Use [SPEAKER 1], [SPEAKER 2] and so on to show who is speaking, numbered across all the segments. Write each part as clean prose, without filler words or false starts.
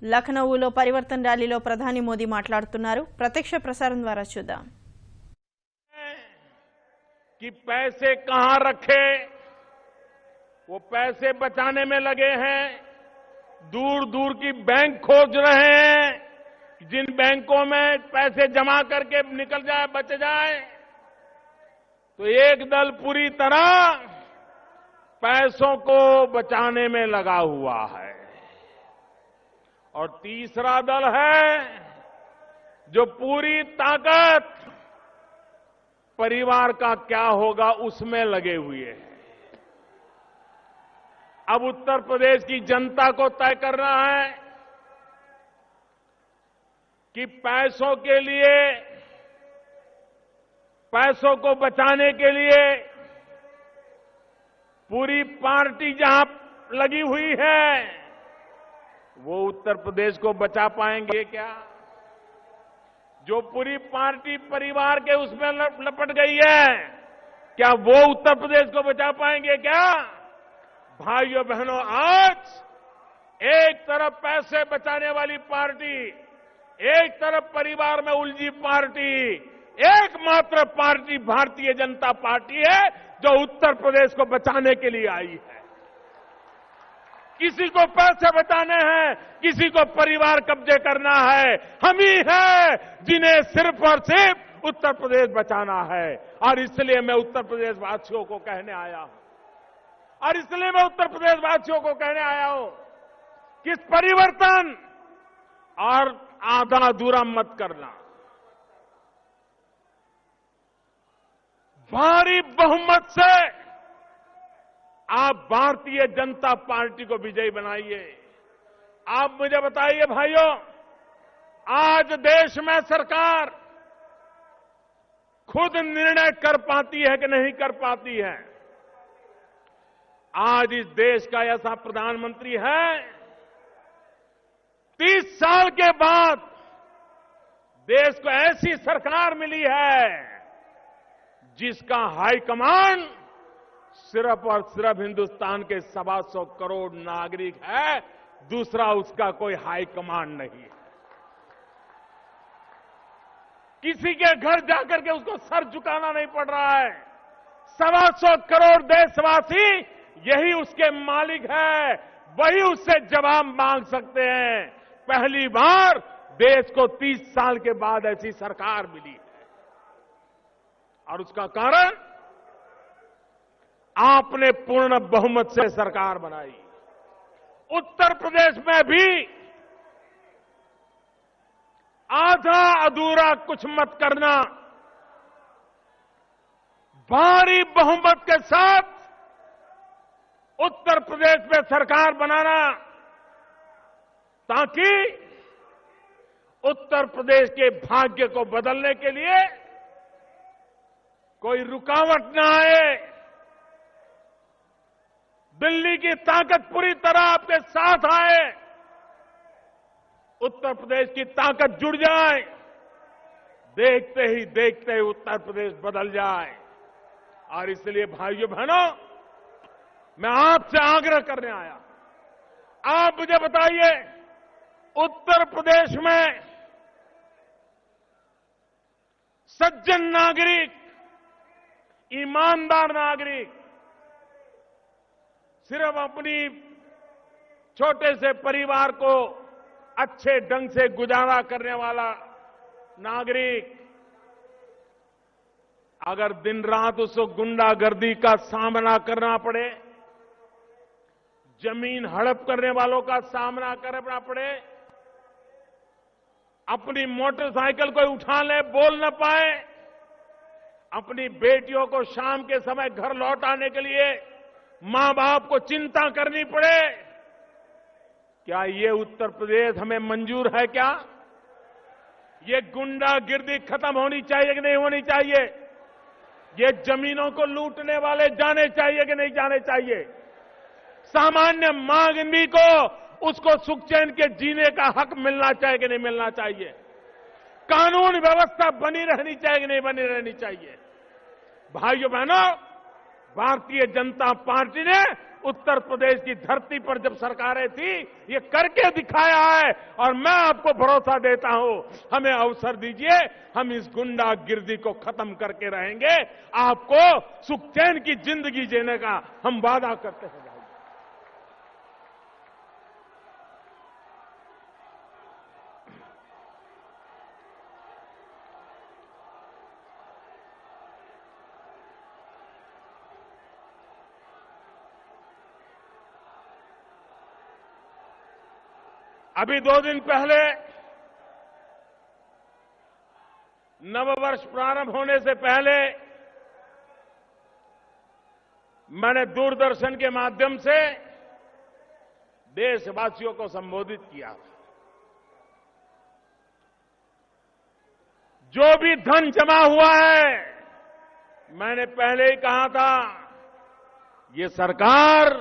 [SPEAKER 1] లఖనౌలో పరివర్తన్ ర్యాలీలో ప్రధాని మోదీ మాట్లాడుతున్నారు. ప్రత్యక్ష ప్రసారం ద్వారా చూద్దాం.
[SPEAKER 2] कि पैसे कहां रखे, वो पैसे बचाने में लगे हैं. दूर दूर की बैंक खोज रहे हैं. जिन बैंकों में पैसे जमा करके निकल जाए, बच जाए. तो एक दल पूरी तरह पैसों को बचाने में लगा हुआ है और तीसरा दल है जो पूरी ताकत परिवार का क्या होगा उसमें लगे हुए हैं. अब उत्तर प्रदेश की जनता को तय करना है कि पैसों के लिए, पैसों को बचाने के लिए पूरी पार्टी जहां लगी हुई है वो उत्तर प्रदेश को बचा पाएंगे क्या? जो पूरी पार्टी परिवार के उसमें लपट गई है, क्या वो उत्तर प्रदेश को बचा पाएंगे क्या? भाइयों बहनों, आज एक तरफ पैसे बचाने वाली पार्टी, एक तरफ परिवार में उलझी पार्टी, एकमात्र पार्टी भारतीय जनता पार्टी है जो उत्तर प्रदेश को बचाने के लिए आई है. किसी को पैसे बचाने हैं, किसी को परिवार कब्जे करना है. हम ही हैं जिन्हें सिर्फ और सिर्फ उत्तर प्रदेश बचाना है. और इसलिए मैं उत्तर प्रदेश वासियों को कहने आया हूं, कि इस परिवर्तन और आधा अधूरा मत करना. भारी बहुमत से आप भारतीय जनता पार्टी को विजयी बनाइए. आप मुझे बताइए भाइयों, आज देश में सरकार खुद निर्णय कर पाती है कि नहीं कर पाती है? आज इस देश का ऐसा प्रधानमंत्री है, 30 साल के बाद देश को ऐसी सरकार मिली है जिसका हाईकमान सिर्फ और सिर्फ हिंदुस्तान के 125 करोड़ नागरिक है. दूसरा उसका कोई हाईकमान नहीं है. किसी के घर जाकर के उसको सर झुकाना नहीं पड़ रहा है. 125 करोड़ देशवासी यही उसके मालिक है, वही उससे जवाब मांग सकते हैं. पहली बार देश को 30 साल के बाद ऐसी सरकार मिली है. और उसका कारण आपने पूर्ण बहुमत से सरकार बनाई. उत्तर प्रदेश में भी आधा अधूरा कुछ मत करना, भारी बहुमत के साथ उत्तर प्रदेश में सरकार बनाना, ताकि उत्तर प्रदेश के भाग्य को बदलने के लिए कोई रुकावट ना आए. दिल्ली की ताकत पूरी तरह आपके साथ आए, उत्तर प्रदेश की ताकत जुड़ जाए, देखते ही देखते ही उत्तर प्रदेश बदल जाए. और इसलिए भाइयों बहनों, मैं आपसे आग्रह करने आया. आप मुझे बताइए, उत्तर प्रदेश में सज्जन नागरिक, ईमानदार नागरिक, सिर्फ अपनी छोटे से परिवार को अच्छे ढंग से गुजारा करने वाला नागरिक, अगर दिन रात उसको गुंडागर्दी का सामना करना पड़े, जमीन हड़प करने वालों का सामना करना पड़े, अपनी मोटरसाइकिल को उठा ले, बोल न पाए, अपनी बेटियों को शाम के समय घर लौट आने के लिए मां बाप को चिंता करनी पड़े, क्या ये उत्तर प्रदेश हमें मंजूर है? क्या ये गुंडागिर्दी खत्म होनी चाहिए कि नहीं होनी चाहिए? ये जमीनों को लूटने वाले जाने चाहिए कि नहीं जाने चाहिए? सामान्य मांगनी को उसको सुख चैन के जीने का हक मिलना चाहिए कि नहीं मिलना चाहिए? कानून व्यवस्था बनी रहनी चाहिए कि नहीं बनी रहनी चाहिए? भाइयों बहनों, भारतीय जनता पार्टी ने उत्तर प्रदेश की धरती पर जब सरकारें थी, ये करके दिखाया है। और मैं आपको भरोसा देता हूं, हमें अवसर दीजिए, हम इस गुंडागिर्दी को खत्म करके रहेंगे। आपको सुख चैन की जिंदगी जीने का हम वादा करते हैं। अभी 2 दिन पहले नववर्ष प्रारंभ होने से पहले मैंने दूरदर्शन के माध्यम से देशवासियों को संबोधित किया। जो भी धन जमा हुआ है, मैंने पहले ही कहा था, ये सरकार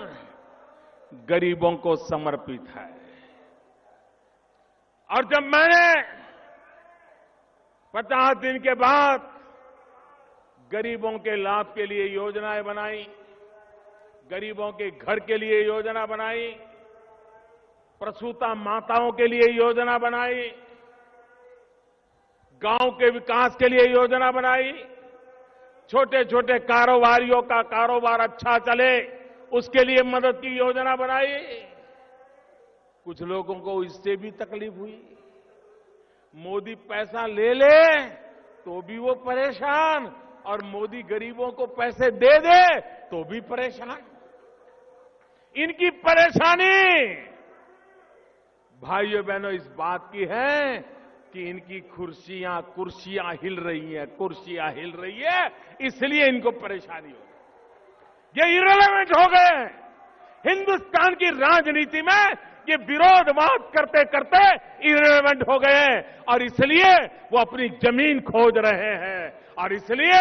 [SPEAKER 2] गरीबों को समर्पित है। और जब मैंने 50 दिन के बाद गरीबों के लाभ के लिए योजनाएं बनाई, गरीबों के घर के लिए योजना बनाई, प्रसूता माताओं के लिए योजना बनाई, गांव के विकास के लिए योजना बनाई, छोटे छोटे कारोबारियों का कारोबार अच्छा चले उसके लिए मदद की योजना बनाई। कुछ लोगों को इससे भी तकलीफ हुई, मोदी पैसा ले ले तो भी वो परेशान, और मोदी गरीबों को पैसे दे दे तो भी परेशान। इनकी परेशानी भाइयों बहनों इस बात की है कि इनकी कुर्सियां हिल रही हैं, कुर्सियां हिल रही है, इसलिए इनको परेशानी हो रही। ये इररिलेवेंट हो गए। हिंदुस्तान की राजनीति में ये विरोधवाद करते करते इररिलेवेंट हो गए और इसलिए वो अपनी जमीन खोज रहे हैं और इसलिए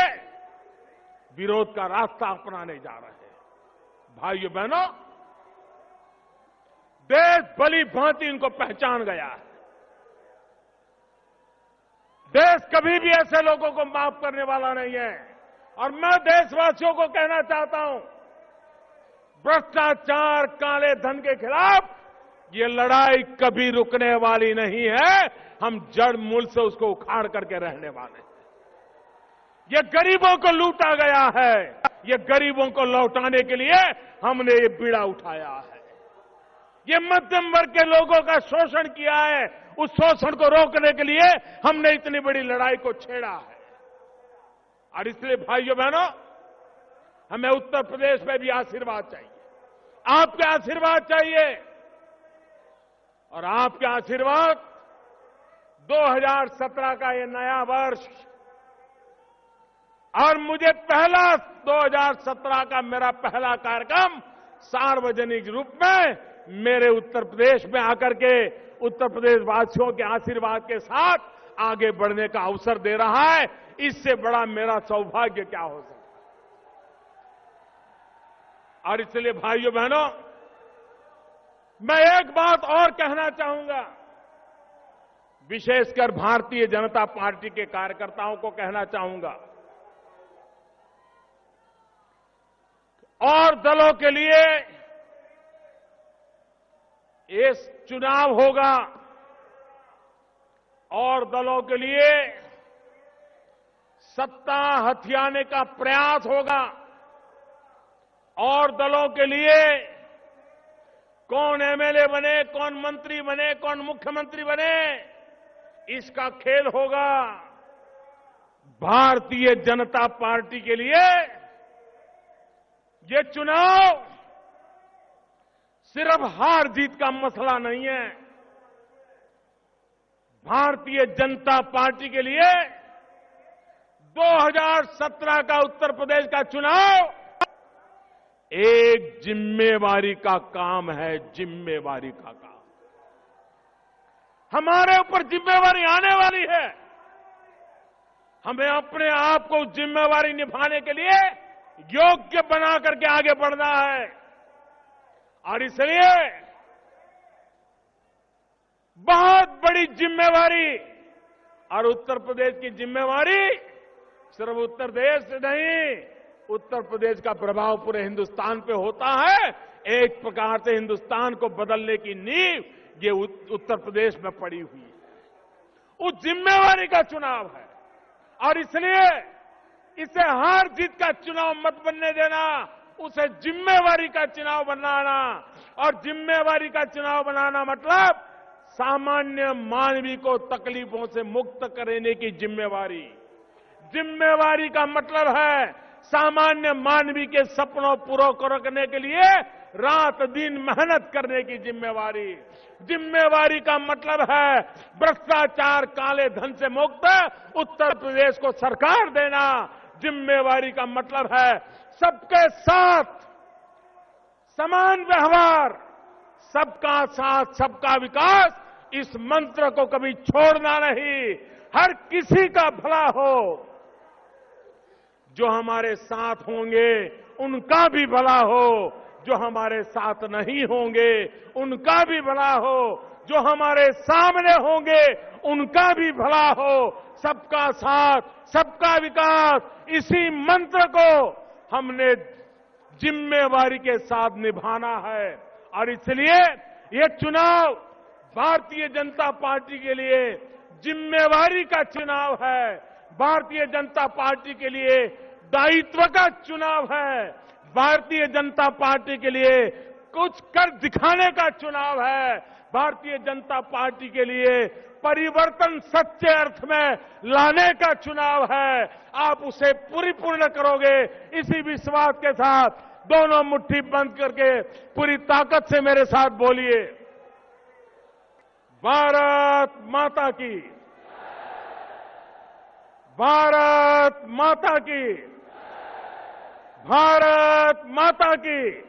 [SPEAKER 2] विरोध का रास्ता अपनाने जा रहे हैं। भाइयों बहनों, देश भली भांति इनको पहचान गया है। देश कभी भी ऐसे लोगों को माफ करने वाला नहीं है। और मैं देशवासियों को कहना चाहता हूं, भ्रष्टाचार, काले धन के खिलाफ ये लड़ाई कभी रुकने वाली नहीं है। हम जड़ मूल से उसको उखाड़ करके रहने वाले हैं। ये गरीबों को लूटा गया है, ये गरीबों को लौटाने के लिए हमने ये बीड़ा उठाया है। ये मध्यम वर्ग के लोगों का शोषण किया है, उस शोषण को रोकने के लिए हमने इतनी बड़ी लड़ाई को छेड़ा है। और इसलिए भाइयों बहनों, हमें उत्तर प्रदेश में भी आशीर्वाद चाहिए, आपके आशीर्वाद चाहिए। और आपके आशीर्वाद 2017 का ये नया वर्ष, और मुझे 2017 का मेरा पहला कार्यक्रम सार्वजनिक रूप में मेरे उत्तर प्रदेश में आकर के उत्तर प्रदेश वासियों के आशीर्वाद के साथ आगे बढ़ने का अवसर दे रहा है। इससे बड़ा मेरा सौभाग्य क्या हो सकता है। और इसलिए भाइयों बहनों, मैं एक बात और कहना चाहूंगा, विशेषकर भारतीय जनता पार्टी के कार्यकर्ताओं को कहना चाहूंगा और दलों के लिए ये चुनाव होगा और दलों के लिए सत्ता हथियाने का प्रयास होगा और दलों के लिए कौन एमएलए बने, कौन मंत्री बने, कौन मुख्यमंत्री बने, इसका खेल होगा। भारतीय जनता पार्टी के लिए ये चुनाव सिर्फ हार जीत का मसला नहीं है। भारतीय जनता पार्टी के लिए 2017 का उत्तर प्रदेश का चुनाव एक जिम्मेवारी का काम है, जिम्मेवारी का काम। हमारे ऊपर जिम्मेवारी आने वाली है। हमें अपने आप को जिम्मेवारी निभाने के लिए योग्य बना करके आगे बढ़ना है। और इसलिए बहुत बड़ी जिम्मेवारी, और उत्तर प्रदेश की जिम्मेवारी सिर्फ उत्तर प्रदेश से नहीं, उत्तर प्रदेश का प्रभाव पूरे हिंदुस्तान पे होता है। एक प्रकार से हिंदुस्तान को बदलने की नींव ये उत्तर प्रदेश में पड़ी हुई है। उस जिम्मेवारी का चुनाव है और इसलिए इसे हार जीत का चुनाव मत बनने देना, उसे जिम्मेवारी का चुनाव बनाना। और जिम्मेवारी का चुनाव बनाना मतलब सामान्य मानवी को तकलीफों से मुक्त करने की जिम्मेवारी। जिम्मेवारी का मतलब है सामान्य मानवी के सपनों पूरा करने के लिए रात दिन मेहनत करने की जिम्मेवारी। जिम्मेवारी का मतलब है भ्रष्टाचार काले धन से मुक्त उत्तर प्रदेश को सरकार देना। जिम्मेवारी का मतलब है सबके साथ समान व्यवहार, सबका साथ सबका विकास, इस मंत्र को कभी छोड़ना नहीं। हर किसी का भला हो, जो हमारे साथ होंगे उनका भी भला हो, जो हमारे साथ नहीं होंगे उनका भी भला हो, जो हमारे सामने होंगे उनका भी भला हो। सबका साथ सबका विकास, इसी मंत्र को हमने जिम्मेवारी के साथ निभाना है। और इसलिए ये चुनाव भारतीय जनता पार्टी के लिए जिम्मेवारी का चुनाव है, भारतीय जनता पार्टी के लिए दायित्व का चुनाव है, भारतीय जनता पार्टी के लिए कुछ कर दिखाने का चुनाव है, भारतीय जनता पार्टी के लिए परिवर्तन सच्चे अर्थ में लाने का चुनाव है। आप उसे पूर्ण करोगे, इसी विश्वास के साथ दोनों मुट्ठी बंद करके पूरी ताकत से मेरे साथ बोलिए, भारत माता की, भारत माता की, भारत माता की।